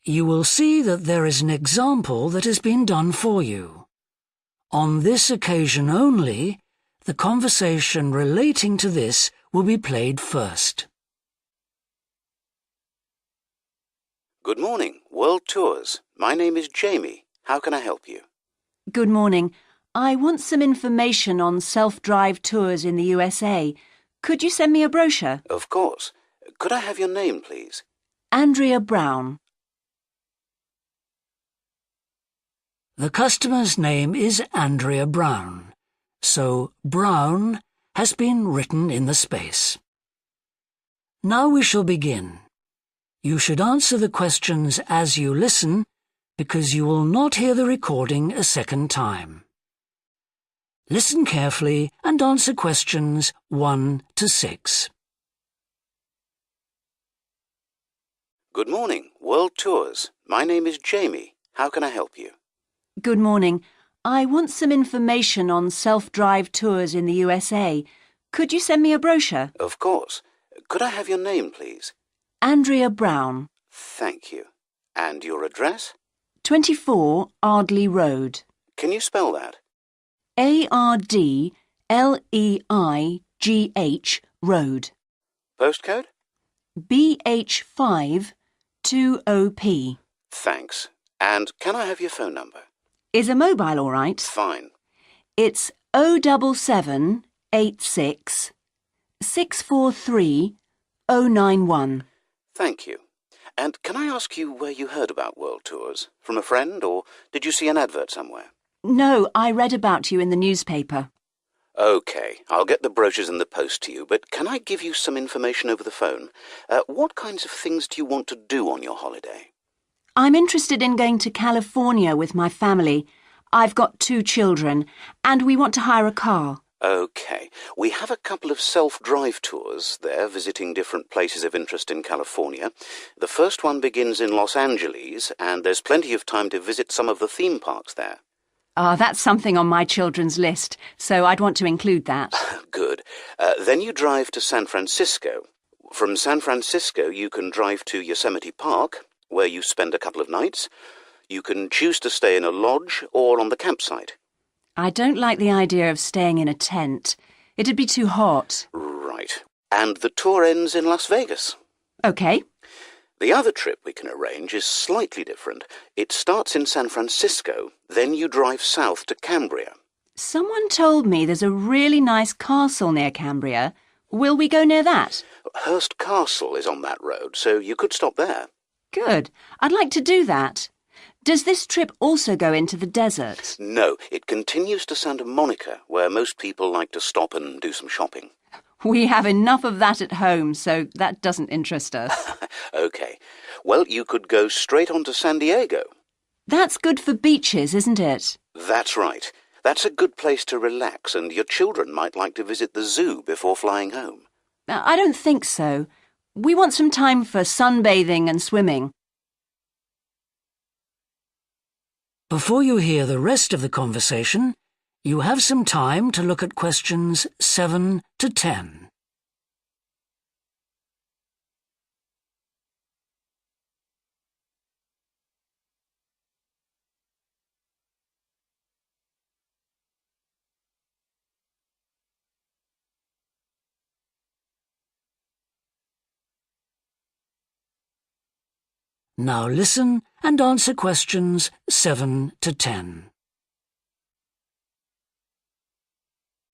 You will see that there is an example that has been done for you. On this occasion only, the conversation relating to this will be played first. Good morning, World Tours. My name is Jamie. How can I help you? Good morning. I want some information on self-drive tours in the USA. Could you send me a brochure? Of course. Could I have your name, please? Andrea Brown. The customer's name is Andrea Brown, so Brown has been written in the space. Now we shall begin. You should answer the questions as you listen, because you will not hear the recording a second time. Listen carefully and answer questions 1 to 6. Good morning, World Tours. My name is Jamie. How can I help you? Good morning. I want some information on self-drive tours in the USA. Could you send me a brochure? Of course. Could I have your name, please? Andrea Brown. Thank you. And your address? 24 Ardley Road. Can you spell that? Ardleigh Road. Postcode? BH5 2OP. Thanks. And can I have your phone number? Is a mobile all right? Fine. It's 07786 643 091. Thank you. And can I ask you where you heard about World Tours? From a friend, or did you see an advert somewhere? No, I read about you in the newspaper. OK, I'll get the brochures in the post to you, but can I give you some information over the phone? What kinds of things do you want to do on your holiday? I'm interested in going to California with my family. I've got 2 children, and we want to hire a car. OK, we have a couple of self-drive tours there, visiting different places of interest in California. The first one begins in Los Angeles, and there's plenty of time to visit some of the theme parks there. That's something on my children's list, so I'd want to include that. Good. Then you drive to San Francisco. From San Francisco, you can drive to Yosemite Park, where you spend a couple of nights. You can choose to stay in a lodge or on the campsite. I don't like the idea of staying in a tent. It'd be too hot. Right. And the tour ends in Las Vegas. OK. The other trip we can arrange is slightly different. It starts in San Francisco, then you drive south to Cambria. Someone told me there's a really nice castle near Cambria. Will we go near that? Hearst Castle is on that road, so you could stop there. Good. I'd like to do that. Does this trip also go into the desert? No, it continues to Santa Monica, where most people like to stop and do some shopping. We have enough of that at home, so that doesn't interest us. OK. Well, you could go straight on to San Diego. That's good for beaches, isn't it? That's right. That's a good place to relax, and your children might like to visit the zoo before flying home. I don't think so. We want some time for sunbathing and swimming. Before you hear the rest of the conversation, you have some time to look at questions 7 to 10. Now listen and answer questions 7 to 10.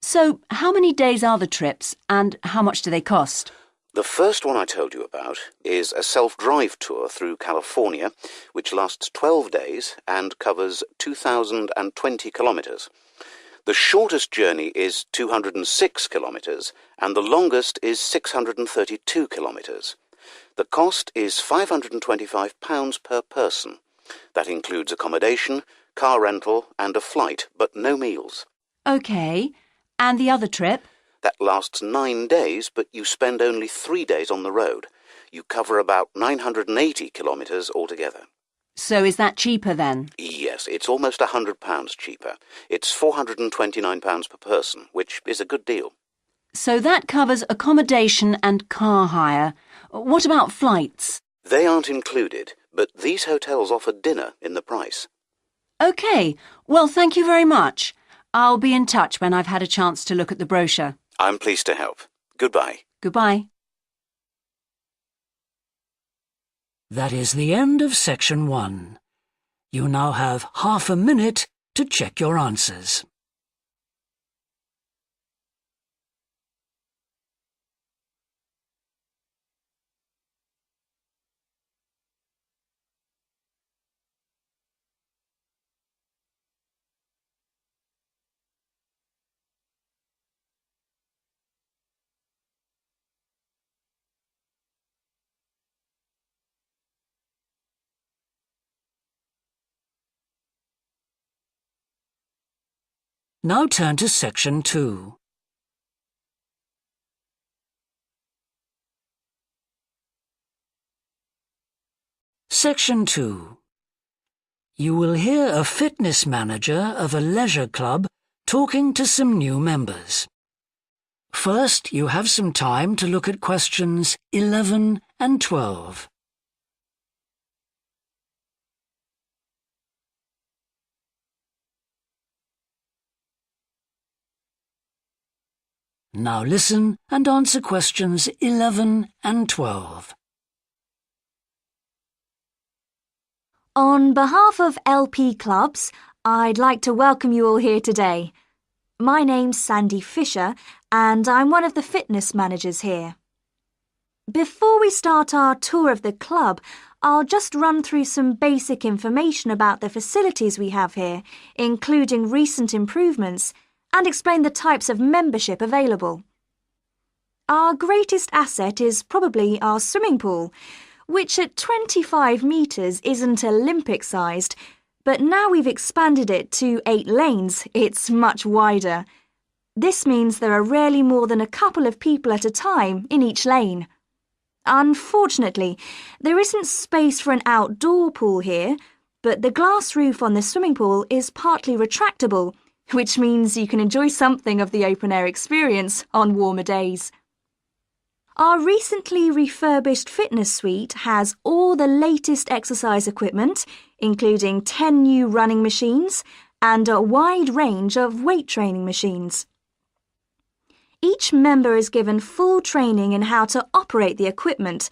So, how many days are the trips and how much do they cost? The first one I told you about is a self-drive tour through California, which lasts 12 days and covers 2,020 kilometres. The shortest journey is 206 kilometres and the longest is 632 kilometres. The cost is £525 per person. That includes accommodation, car rental and a flight, but no meals. OK. And the other trip? That lasts 9 days, but you spend only 3 days on the road. You cover about 980 kilometres altogether. So is that cheaper then? Yes, it's almost £100 cheaper. It's £429 per person, which is a good deal. So that covers accommodation and car hire. What about flights? They aren't included, but these hotels offer dinner in the price. OK, well, thank you very much. I'll be in touch when I've had a chance to look at the brochure. I'm pleased to help. Goodbye. Goodbye. That is the end of section 1. You now have half a minute to check your answers. Now turn to section 2. Section 2. You will hear a fitness manager of a leisure club talking to some new members. First, you have some time to look at questions 11 and 12. Now listen and answer questions 11 and 12. On behalf of LP Clubs, I'd like to welcome you all here today. My name's Sandy Fisher, and I'm one of the fitness managers here. Before we start our tour of the club, I'll just run through some basic information about the facilities we have here, including recent improvements, and explain the types of membership available. Our greatest asset is probably our swimming pool, which at 25 metres isn't Olympic-sized, but now we've expanded it to 8 lanes, it's much wider. This means there are rarely more than a couple of people at a time in each lane. Unfortunately, there isn't space for an outdoor pool here, but the glass roof on the swimming pool is partly retractable, which means you can enjoy something of the open-air experience on warmer days. Our recently refurbished fitness suite has all the latest exercise equipment, including 10 new running machines and a wide range of weight training machines. Each member is given full training in how to operate the equipment,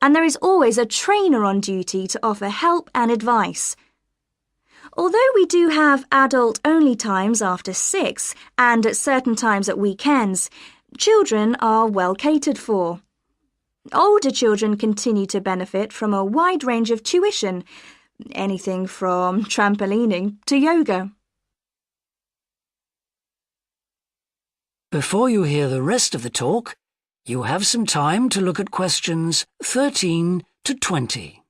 and there is always a trainer on duty to offer help and advice. Although we do have adult-only times after 6 and at certain times at weekends, children are well catered for. Older children continue to benefit from a wide range of tuition, anything from trampolining to yoga. Before you hear the rest of the talk, you have some time to look at questions 13 to 20.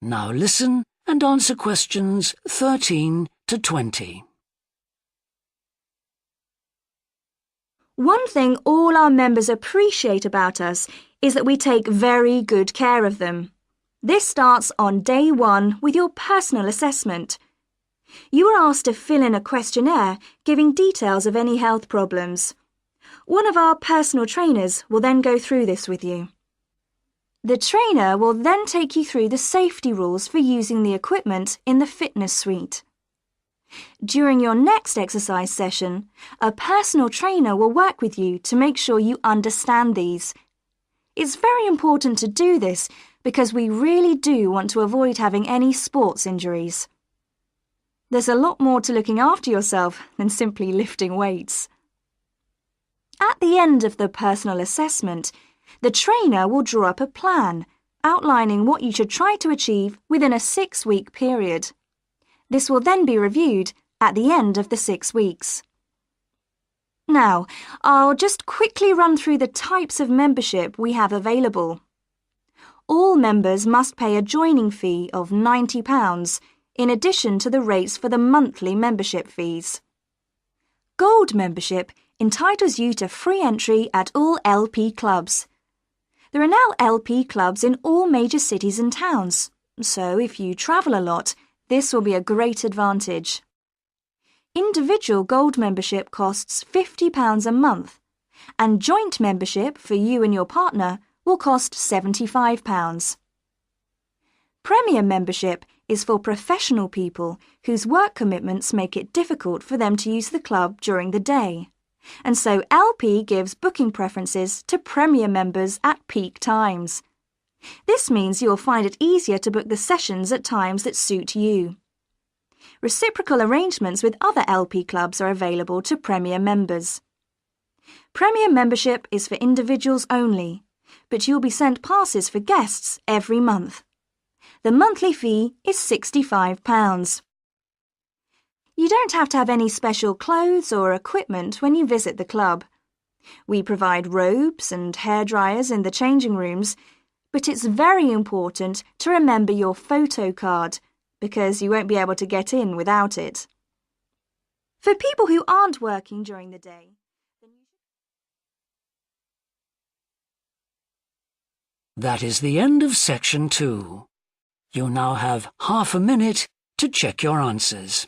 Now listen and answer questions 13 to 20. One thing all our members appreciate about us is that we take very good care of them. This starts on day 1 with your personal assessment. You are asked to fill in a questionnaire giving details of any health problems. One of our personal trainers will then go through this with you. The trainer will then take you through the safety rules for using the equipment in the fitness suite. During your next exercise session, a personal trainer will work with you to make sure you understand these. It's very important to do this because we really do want to avoid having any sports injuries. There's a lot more to looking after yourself than simply lifting weights. At the end of the personal assessment, the trainer will draw up a plan outlining what you should try to achieve within a 6-week period. This will then be reviewed at the end of the 6 weeks. Now, I'll just quickly run through the types of membership we have available. All members must pay a joining fee of £90 in addition to the rates for the monthly membership fees. Gold membership entitles you to free entry at all LP clubs. There are now LP clubs in all major cities and towns, so if you travel a lot, this will be a great advantage. Individual gold membership costs £50 a month, and joint membership for you and your partner will cost £75. Premier membership is for professional people whose work commitments make it difficult for them to use the club during the day, and so LP gives booking preferences to Premier members at peak times. This means you'll find it easier to book the sessions at times that suit you. Reciprocal arrangements with other LP clubs are available to Premier members. Premier membership is for individuals only, but you'll be sent passes for guests every month. The monthly fee is £65. You don't have to have any special clothes or equipment when you visit the club. We provide robes and hairdryers in the changing rooms, but it's very important to remember your photo card, because you won't be able to get in without it. For people who aren't working during the day, That is the end of section 2. You now have half a minute to check your answers.